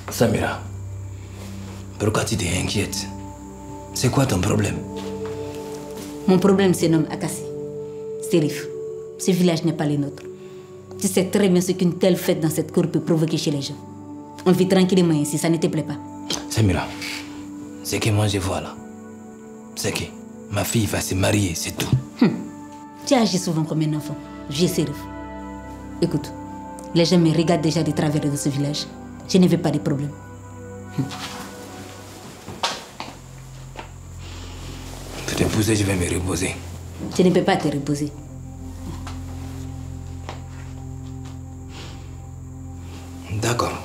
Samira, pourquoi tu t'inquiètes? C'est quoi ton problème? Mon problème se nomme Akassi. Serif, ce village n'est pas le nôtre. Tu sais très bien ce qu'une telle fête dans cette cour peut provoquer chez les gens. On vit tranquillement ici, ça ne te plaît pas? Samira, ce que moi je vois là, c'est que ma fille va se marier, c'est tout. Tu agis souvent comme un enfant, vieux Serif. Écoute, les gens me regardent déjà de travers de ce village. Je ne veux pas de problème. Pour t'épouser, je vais me reposer. Tu ne peux pas te reposer. D'accord.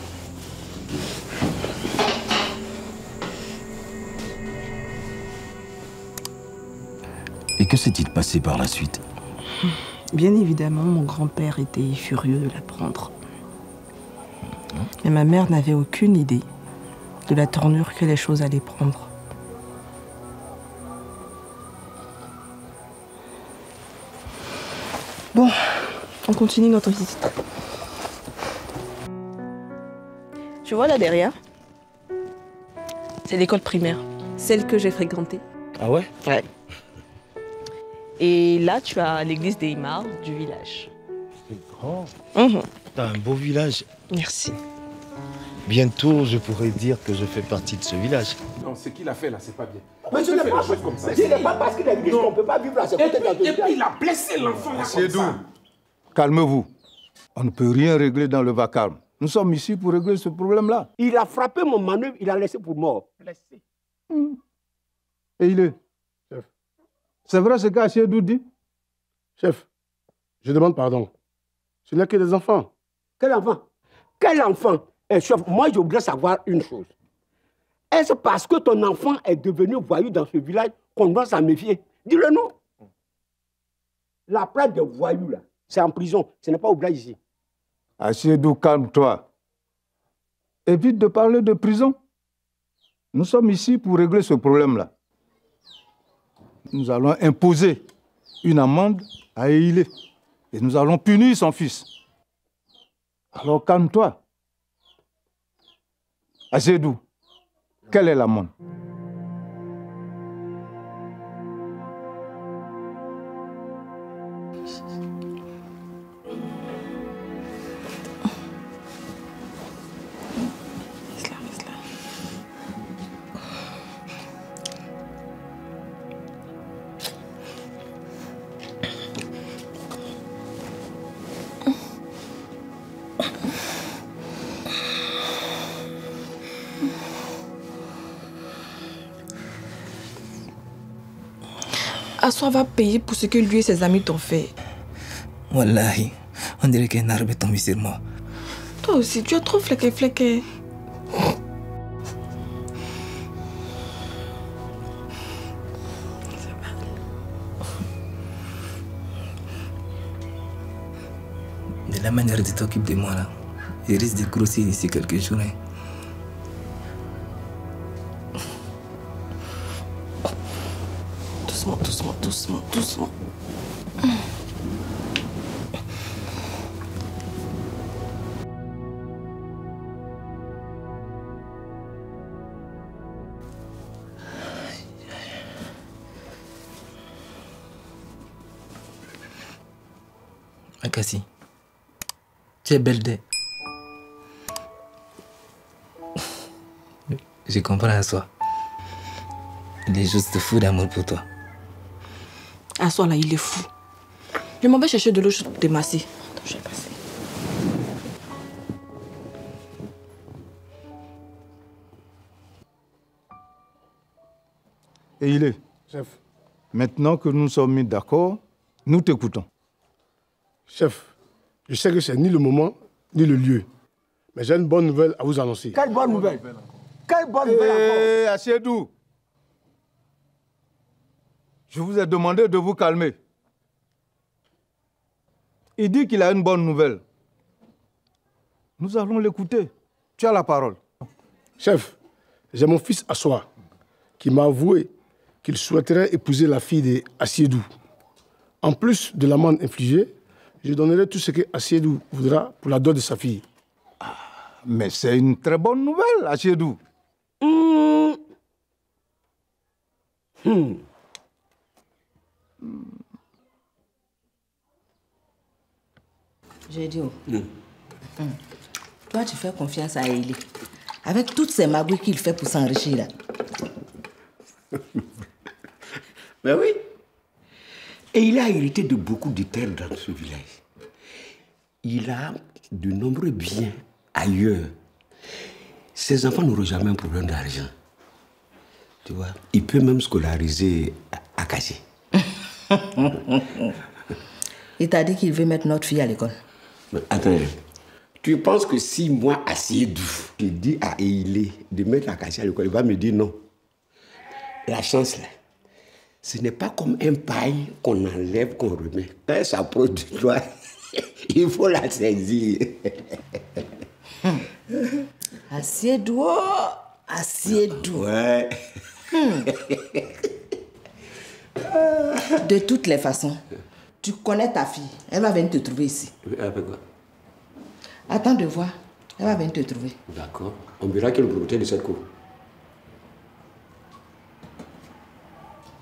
Et que s'est-il passé par la suite? Bien évidemment, mon grand-père était furieux de l'apprendre. Mais ma mère n'avait aucune idée de la tournure que les choses allaient prendre. Bon, on continue notre visite. Tu vois là derrière? C'est l'école primaire, celle que j'ai fréquentée. Ah ouais? Ouais. Et là, tu as l'église des Imars du village. C'est grand. Mmh. T'as un beau village. Merci. Bientôt, je pourrais dire que je fais partie de ce village. Non, ce qu'il a fait là, c'est pas bien. Mais ce n'est pas comme ça. Ce n'est pas parce qu'il a dit qu'on ne peut pas vivre à ses côtés dans Et puis il a blessé l'enfant là comme ça. Calmez-vous. On ne peut rien régler dans le vacarme. Nous sommes ici pour régler ce problème-là. Il a frappé mon manœuvre, il a laissé pour mort. Blessé. Et il est. Chef. C'est vrai ce qu'Achiedou dit? Chef, je demande pardon. Ce n'est que des enfants. Quel enfant? Quel enfant? Eh, chef, moi je voudrais savoir une chose. Est-ce parce que ton enfant est devenu voyou dans ce village qu'on doit s'en méfier? Dis-le non. La plaque de voyous là, c'est en prison, ce n'est pas au village ici. Achiedou, calme-toi. Évite de parler de prison. Nous sommes ici pour régler ce problème-là. Nous allons imposer une amende à Eilé et nous allons punir son fils. Alors calme-toi. Achiedou, quelle est l'amende? Assois va payer pour ce que lui et ses amis t'ont fait. Wallahi, on dirait qu'un arbre est tombé sur moi. Toi aussi, tu es trop fléqué. De la manière dont tu t'occupes de moi là, je risque de grossir d'ici quelques jours. Hein. Doucement. Akassi, tu es belle d'être. Je comprends à soi. Il est juste fou d'amour pour toi. Assois là, il est fou. Je m'en vais chercher de l'eau juste pour te masser. Attends, je vais passer. Et il est. Chef. Maintenant que nous sommes mis d'accord, nous t'écoutons. Chef, je sais que c'est ni le moment, ni le lieu. Mais j'ai une bonne nouvelle à vous annoncer. Quelle bonne nouvelle? Quelle bonne nouvelle encore? Achiedou, je vous ai demandé de vous calmer. Il dit qu'il a une bonne nouvelle. Nous allons l'écouter. Tu as la parole. Chef, j'ai mon fils Assoa qui m'a avoué qu'il souhaiterait épouser la fille d'Achiedou. En plus de l'amende infligée, je donnerai tout ce que Achiedou voudra pour la dot de sa fille. Mais c'est une très bonne nouvelle, Achiedou. J'ai dit, toi, tu fais confiance à Eli. Avec toutes ces magouilles qu'il fait pour s'enrichir là. Ben oui. Et il a hérité de beaucoup de terres dans ce village. Il a de nombreux biens ailleurs. Ses enfants n'auront jamais un problème d'argent. Tu vois, il peut même scolariser Akassi. Il t'a dit qu'il veut mettre notre fille à l'école. Attends, tu penses que si moi, Assiedou, je dis à Eilé de mettre Akassi à l'école, il va me dire non? La chance là, ce n'est pas comme un paille qu'on enlève, qu'on remet. Quand ça produit, il faut la saisir. Assiedou, Assiedou. Ouais. De toutes les façons, tu connais ta fille. Elle va venir te trouver ici. Avec quoi? Attends de voir. Elle va venir te trouver. D'accord. On verra quel est le propriétaire de cette cour.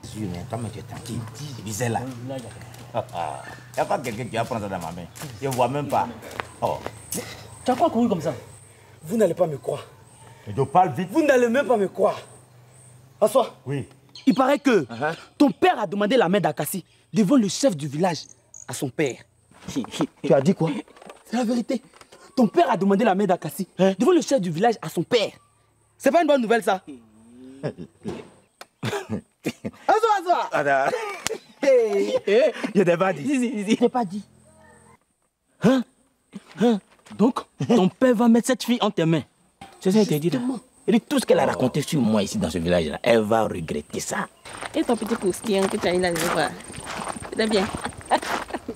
Toi, mais tu es tranquille. Je disais là. Il n'y a pas quelqu'un qui va prendre ça dans ma main. Je ne vois même pas. Oh. Tu as quoi couru comme ça? Vous n'allez pas me croire. Je parle vite. Vous n'allez même pas me croire. Assois. Oui. Il paraît que ton père a demandé la main d'Akassi devant le chef du village à son père. Tu as dit quoi? C'est la vérité. Ton père a demandé la main d'Akassi devant le chef du village à son père. C'est pas une bonne nouvelle, ça? Assois. Je t'ai pas dit. Je t'ai pas dit. Hein? Donc, ton père va mettre cette fille en tes mains. C'est ça que je t'ai dit là. Et tout ce qu'elle a raconté sur moi ici dans ce village-là, elle va regretter ça. Et ton petit cousquin que tu as eu là, je vois. C'est bien.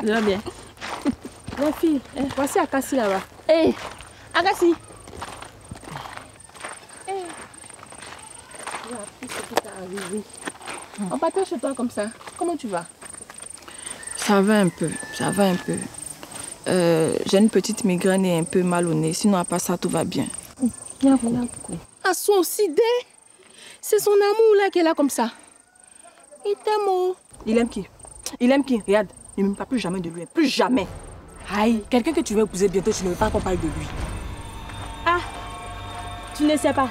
C'est bien. La fille, voici Akassi là-bas. Hé, Akassi. Hé. J'ai appris ce qui t'est arrivé. On partait chez toi comme ça. Comment tu vas? Ça va un peu, ça va un peu. J'ai une petite migraine et un peu mal au nez. Sinon, à part ça, tout va bien. Viens, à son sidé. C'est son amour là qu'elle a comme ça. Il t'aime. Oh. Il aime qui? Il aime qui? Regarde, il ne me parle plus jamais de lui. Plus jamais. Aïe, quelqu'un que tu veux épouser bientôt, tu ne veux pas qu'on parle de lui. Ah, tu ne sais pas.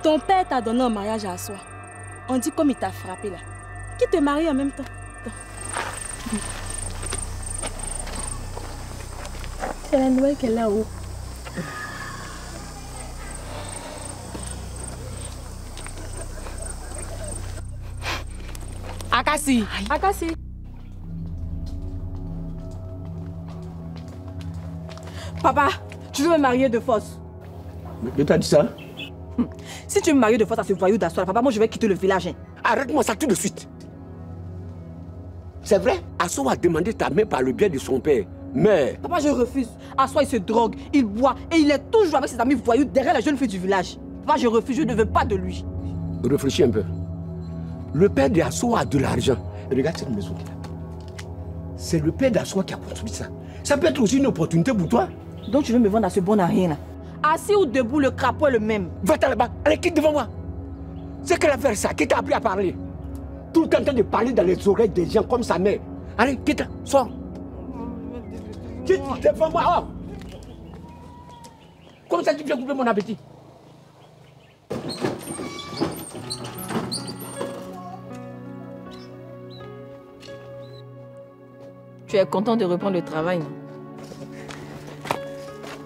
Ton père t'a donné un mariage à soi. On dit comme il t'a frappé là. Qui te marie en même temps? C'est la nouvelle qu'elle a où? Akassi. Akassi. Papa, tu veux me marier de force? Mais t'as dit ça? Si tu veux me marier de force à ce voyou d'Assois, papa, moi je vais quitter le village. Arrête-moi ça tout de suite. C'est vrai, Assois a demandé ta main par le biais de son père. Mais... Papa, je refuse. Assois, il se drogue, il boit et il est toujours avec ses amis voyous derrière la jeune fille du village. Papa, je refuse, je ne veux pas de lui. Réfléchis un peu. Le père d'Assois a de l'argent. Regarde cette maison. C'est le père d'Assois qui a construit ça. Ça peut être aussi une opportunité pour toi. Donc tu veux me vendre à ce bon à rien là? Assis ou debout, le crapaud est le même. Va-t'en là-bas. Allez, quitte devant moi. C'est quelle affaire ça? Qui t'a appris à parler? Tout le temps en train de parler dans les oreilles des gens comme sa mère. Allez, quitte, sors. Quitte devant moi. Oh. Comme ça, tu viens couper mon appétit. Tu es content de reprendre le travail, non?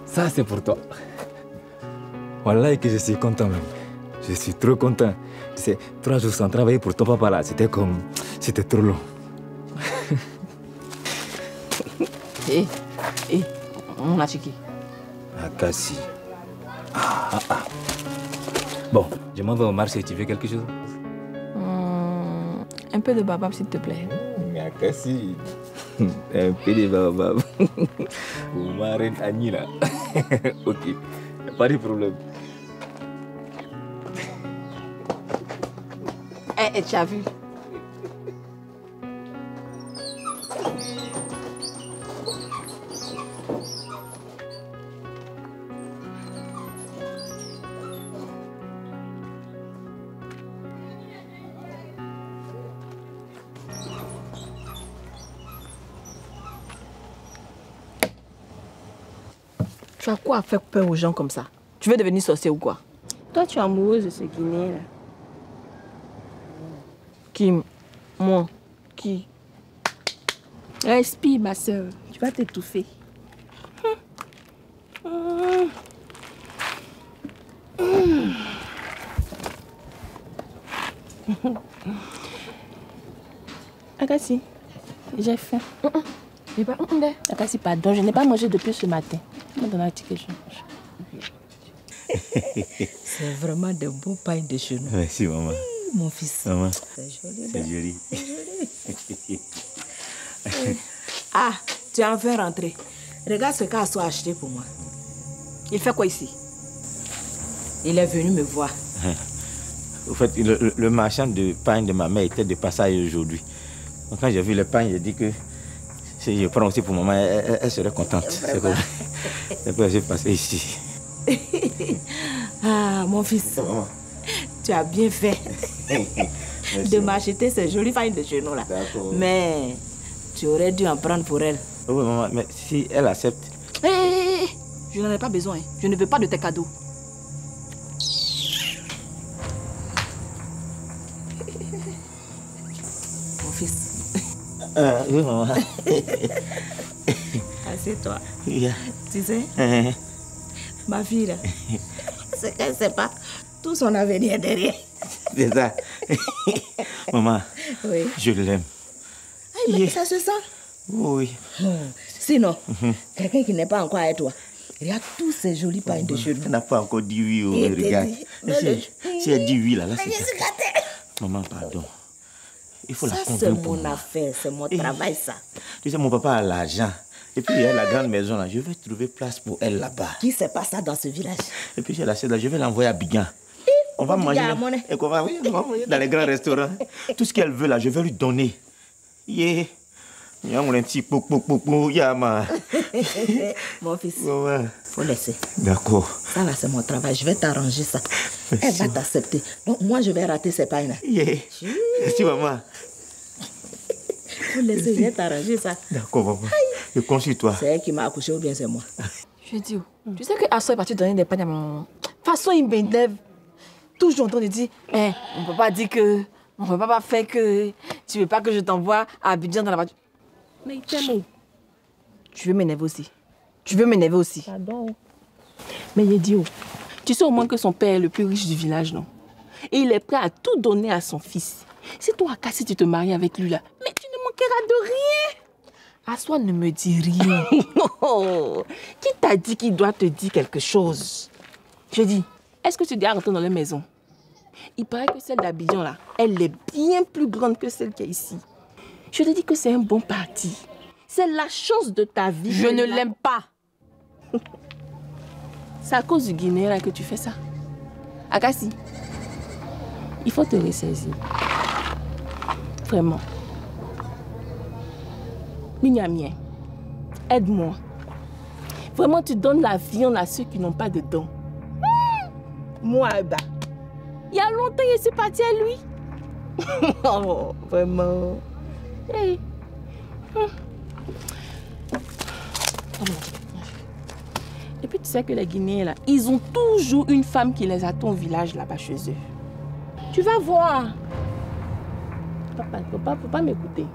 Ça, c'est pour toi. Voilà que je suis content même. Je suis trop content. Tu sais, 3 jours sans travailler pour ton papa là, c'était comme... C'était trop long. On a checké. Akassi. Bon, je m'en vais au marché. Tu veux quelque chose? Un peu de babab, s'il te plaît. Akassi. Un peu de babab. Ou ma reine Annie là. Ok, pas de problème. Tu as vu? Tu as quoi à faire peur aux gens comme ça? Tu veux devenir sorcier ou quoi? Toi, tu es amoureuse de ce Guinéen là. Qui? Moi? Qui? Respire, ma soeur. Tu vas t'étouffer. Akassi, j'ai faim. Akassi, pardon, je n'ai pas mangé depuis ce matin. Tu m'as donné un petit quelque chose. C'est vraiment de beaux pains de chez nous. Merci, maman. Mon fils. Maman. C'est joli. C'est joli. Ah, tu es enfin rentré. Regarde ce qu'Asso a acheté pour moi. Il fait quoi ici? Il est venu me voir. Au fait, le marchand de pain de ma mère était de passage aujourd'hui. Donc, quand j'ai vu le pain, j'ai dit que si je prends aussi pour maman, elle serait contente. C'est pourquoi j'ai passé ici. Ah, mon fils. Tu as bien fait de m'acheter ces jolies pains de chez nous là. Mais tu aurais dû en prendre pour elle. Oui, maman, mais si elle accepte. Hé, je n'en ai pas besoin. Je ne veux pas de tes cadeaux. Mon fils. Oui, maman. Assieds-toi. Yeah. Tu sais, ma fille là, c'est qu'elle ne sait pas tout son avenir derrière. C'est ça. Maman, Oui. je l'aime. Ah, mais ça se sent. Oui. Sinon, quelqu'un qui n'est pas encore avec toi, regarde tous ces jolis pains de chez nous. Elle n'a pas encore dit oui, oh, Il te regarde. dit. Si elle dit oui, là c'est Mais ça. Maman, pardon. Il faut ça, la c'est convaincre pour mon moi. affaire, c'est mon travail, ça. Tu sais, mon papa a l'argent. Et puis, il y a la grande maison, là. Je vais trouver place pour elle là-bas. Qui ne sait pas ça dans ce village? Et puis, si elle a là, je vais l'envoyer à Bigan. On va manger. Et qu'on va, oui, on va manger dans les grands restaurants. Tout ce qu'elle veut, là, je vais lui donner. Yeah. Il y a un petit yama. Mon fils, Ouais. faut laisser. D'accord. Ça là, c'est mon travail. Je vais t'arranger ça. Elle va t'accepter. Donc, moi, je vais rater ces pains là. Yeah. Merci, maman. Faut laisser, je vais t'arranger ça. D'accord, maman. Je compte sur toi. C'est elle qui m'a accouché ou bien c'est moi? Je dis, tu sais que Asso est parti donner des pains à maman. De toute façon, il m'énerve. Toujours en train de dire, on ne peut pas dire que, on ne peut pas faire que, tu veux pas que je t'envoie à Abidjan dans la voiture. Mais il t'aime où? Tu veux m'énerver aussi. Tu veux m'énerver aussi. Pardon. Mais Yedio, tu sais au moins que son père est le plus riche du village, non? Et il est prêt à tout donner à son fils. Si toi, Akassi, tu te maries avec lui là, mais tu ne manqueras de rien. Assois ne me dis rien. Qui t'a dit qu'il doit te dire quelque chose? Je dis, est-ce que tu dois rentrer dans la maison? Il paraît que celle d'Abidjan là, elle est bien plus grande que celle qui est ici. Je te dis que c'est un bon parti. C'est la chance de ta vie. Je ne l'aime pas. C'est à cause du Guinéen là que tu fais ça. Akassi, il faut te ressaisir. Vraiment. Mignamien, aide-moi. Vraiment, tu donnes la viande à ceux qui n'ont pas de dons. Moi, bah, il y a longtemps, je suis partie à lui. Oh, vraiment. Hey. Et puis, tu sais que les Guinéens, là, ils ont toujours une femme qui les attend au village, là-bas, chez eux. Tu vas voir. Papa, faut pas m'écouter.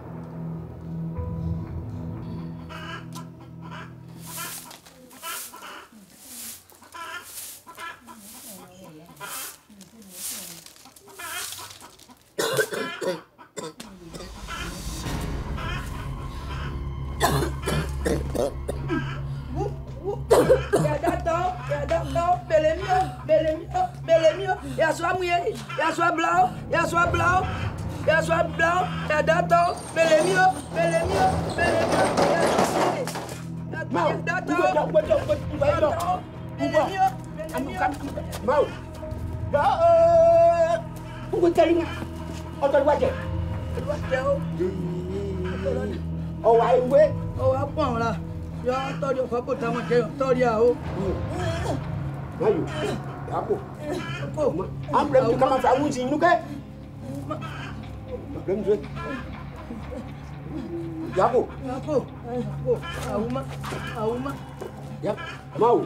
Yep. Mao.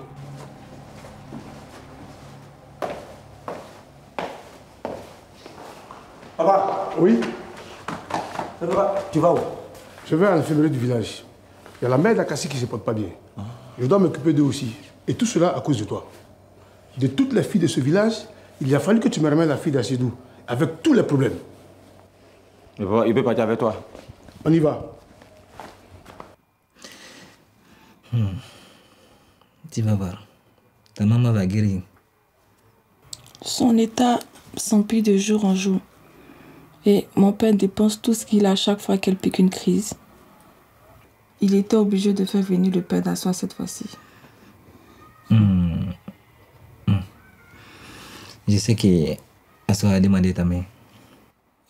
Papa. Oui. Tu vas où? Je vais à l'infirmerie du village. Il y a la mère d'Akassi qui ne se porte pas bien. Je dois m'occuper d'eux aussi. Et tout cela à cause de toi. De toutes les filles de ce village, il a fallu que tu me ramènes la fille d'Assédou, avec tous les problèmes. Il peut partir avec toi. On y va. Tu vas voir. Ta maman va guérir. Son état s'empire de jour en jour. Et mon père dépense tout ce qu'il a chaque fois qu'elle pique une crise. Il était obligé de faire venir le père d'Assoa cette fois-ci. Je sais que Assoa a demandé ta main.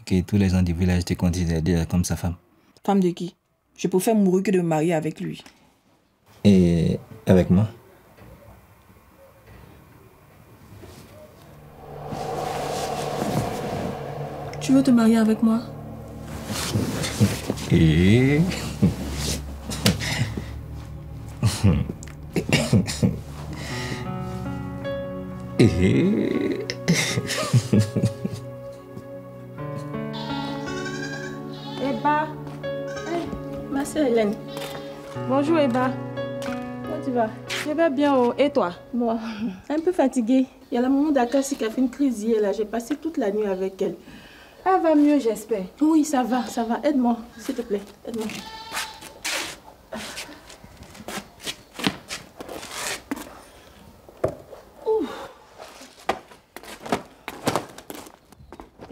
Que tous les gens du village te considèrent déjà comme sa femme. Femme de qui? Je préfère mourir que de me marier avec lui. Et avec moi? Tu veux te marier avec moi? Et... Eba. Hey, ma soeur Hélène. Bonjour Eba. Comment tu vas? Je vais bien, oh. Et toi? Bon, un peu fatiguée. Il y a la maman d'Akassi qui a fait une crise hier là. J'ai passé toute la nuit avec elle. Elle va mieux, j'espère. Oui, ça va, ça va. Aide-moi, s'il te plaît. Aide-moi.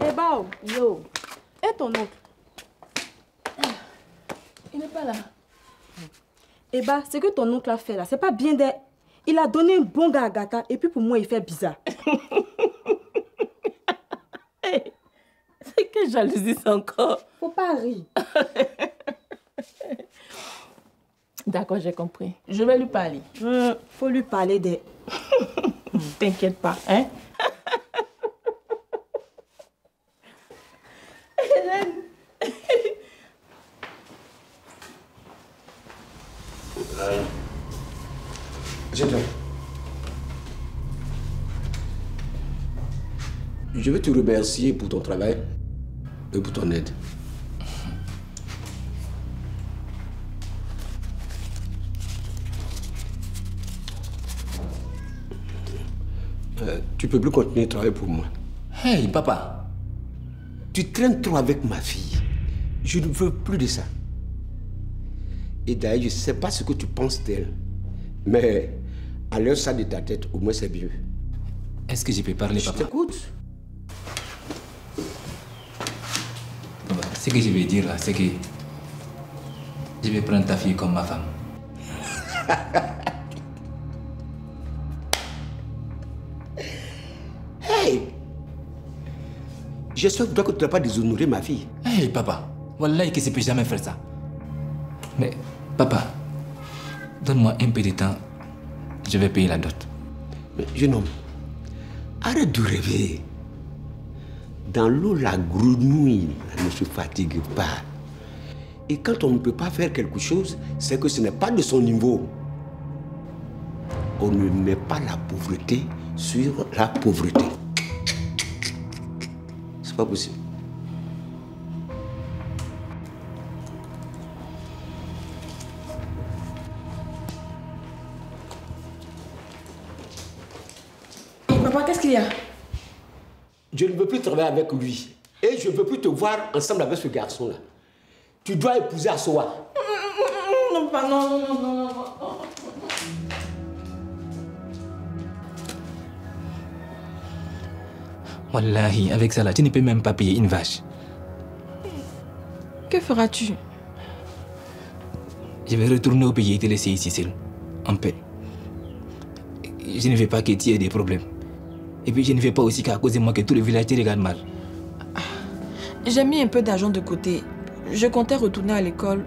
Eh Bao, yo. Et ton oncle? Il n'est pas là. Eh bah, ce que ton oncle a fait là, c'est pas bien d'être. Il a donné un bon gars à Gata et puis pour moi, il fait bizarre. C'est que jalousie encore. Faut pas rire. D'accord, j'ai compris. Je vais lui parler. Faut lui parler des... T'inquiète pas, hein? Hélène. Je veux te remercier pour ton travail et pour ton aide. Tu peux plus continuer de travailler pour moi. Hey, papa. Tu traînes trop avec ma fille. Je ne veux plus de ça. Et d'ailleurs, je ne sais pas ce que tu penses d'elle. Mais à l'heure ça de ta tête, au moins c'est mieux. Est-ce que je peux parler, papa? Je t'écoute. Ce que je vais dire là, c'est que je vais prendre ta fille comme ma femme. Hey! J'espère que tu n'as pas déshonoré ma fille. Hey, papa. Wallahi que je ne peux jamais faire ça. Mais, papa, donne-moi un peu de temps. Je vais payer la dot. Mais, jeune homme, arrête de rêver. Dans l'eau, la grenouille ne se fatigue pas. Et quand on ne peut pas faire quelque chose, c'est que ce n'est pas de son niveau. On ne met pas la pauvreté sur la pauvreté. C'est pas possible. Papa, qu'est-ce qu'il y a? Je ne veux plus travailler avec lui. Et je ne veux plus te voir ensemble avec ce garçon-là. Tu dois épouser Assoa. Non, papa, non. Wallahi, avec ça là, tu ne peux même pas payer une vache. Que feras-tu? Je vais retourner au pays et te laisser ici seul, en paix. Je ne veux pas que tu aies des problèmes. Et puis je ne veux pas aussi qu'à cause de moi que tout le village te regarde mal. J'ai mis un peu d'argent de côté. Je comptais retourner à l'école,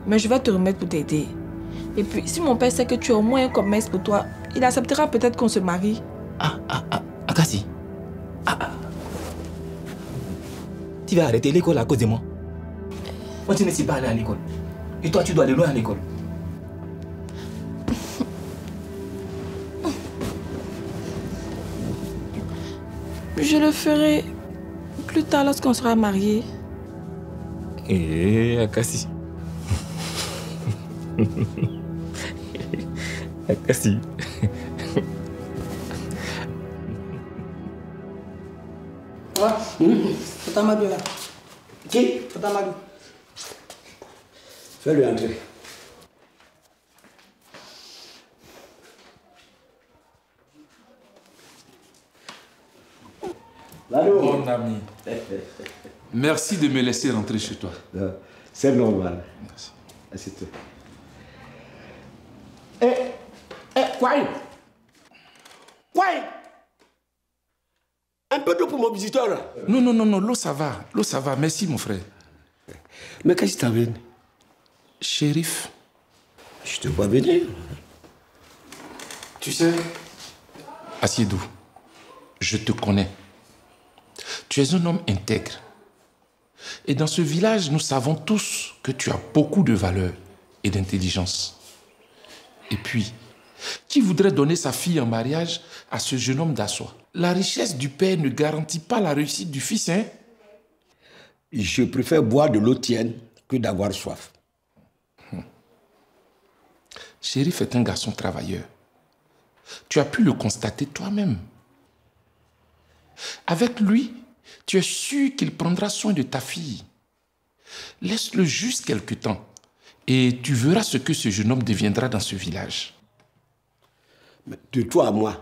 mais je vais te remettre pour t'aider. Et puis, si mon père sait que tu as au moins un commerce pour toi, il acceptera peut-être qu'on se marie. Akassi. Tu vas arrêter l'école à cause de moi. Moi, tu ne sais pas aller à l'école. Et toi, tu dois aller loin à l'école. Je le ferai plus tard lorsqu'on sera mariés. Et Akassi. Akassi. Tata Madou là. Qui? Tata Madou. Fais-le entrer. Mon ami, merci de me laisser rentrer chez toi. C'est normal. Merci. Assieds-toi. Quoi? Un peu d'eau pour mon visiteur là. Non, l'eau ça va. L'eau ça va. Merci mon frère. Mais qu'est-ce qui t'amène? Shérif. Je te vois venir. Tu sais, Assiedou, je te connais. Tu es un homme intègre. Et dans ce village, nous savons tous que tu as beaucoup de valeur et d'intelligence. Et puis, qui voudrait donner sa fille en mariage à ce jeune homme d'Assois? La richesse du père ne garantit pas la réussite du fils, hein? Je préfère boire de l'eau tienne que d'avoir soif. Chérif est un garçon travailleur. Tu as pu le constater toi-même. Avec lui, tu es sûr qu'il prendra soin de ta fille. Laisse-le juste quelque temps et tu verras ce que ce jeune homme deviendra dans ce village. Mais de toi à moi,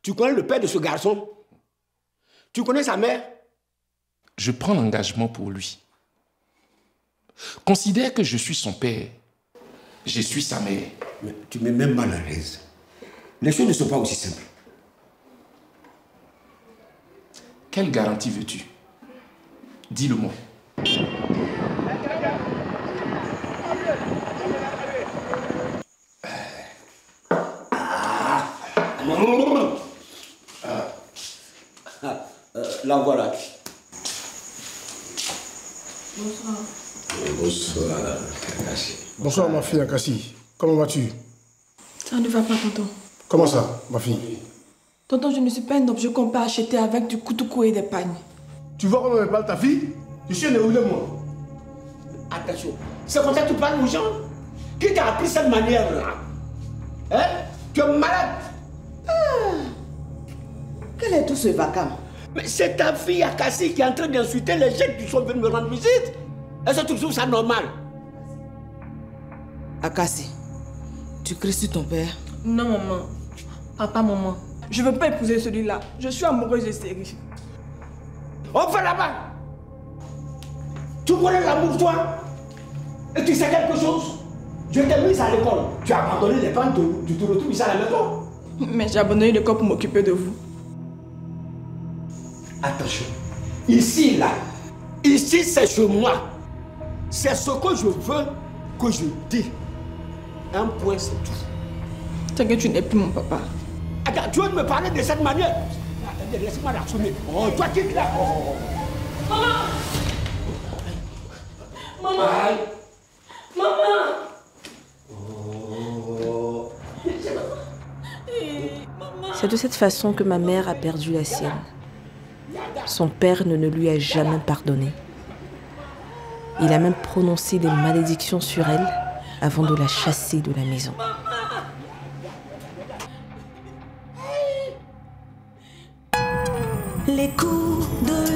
tu connais le père de ce garçon? Tu connais sa mère? Je prends l'engagement pour lui. Considère que je suis son père. Je suis sa mère. Mais tu me mets mal à l'aise. Les choses ne sont pas aussi simples. Quelle garantie veux-tu? Dis-le-moi. La voilà. Bonsoir. Bonsoir, Bonsoir ma fille Akassi. Comment vas-tu? Ça ne va pas, tonton. Comment ça, ma fille? Tonton, je ne suis pas un objet qu'on peut acheter avec du couteau et des pagnes. Tu vois comment me parle ta fille? Je suis un éoulé, moi. Attention, c'est comme ça que tu parles aux gens? Qui t'a appris cette manière-là? Hein? Tu es malade? Quel est tout ce vacarme? Mais c'est ta fille Akassi qui est en train d'insulter les gens qui sont venus me rendre visite. Est-ce que tu trouves ça normal? Akassi, tu cries sur ton père? Non, maman. Papa, maman. Je ne veux pas épouser celui-là. Je suis amoureuse de Chérif. On va là-bas. Tu connais l'amour, toi? Et tu sais quelque chose? Je t'ai mis à l'école. Tu as abandonné les parents, tu te retrouves ici à la maison. Mais j'ai abandonné l'école pour m'occuper de vous. Attention. Ici, là. Ici, c'est chez moi. C'est ce que je veux que je dis. Un point, c'est tout. C'est que tu n'es plus mon papa. Attends, tu veux me parler de cette manière? Attendez, laisse-moi l'assommer. Oh, toi qui es là. Oh. Maman! Maman! Aïe. Maman! Oh. C'est de cette façon que ma mère a perdu la sienne. Son père ne lui a jamais pardonné. Il a même prononcé des malédictions sur elle avant de la chasser de la maison. Les coups de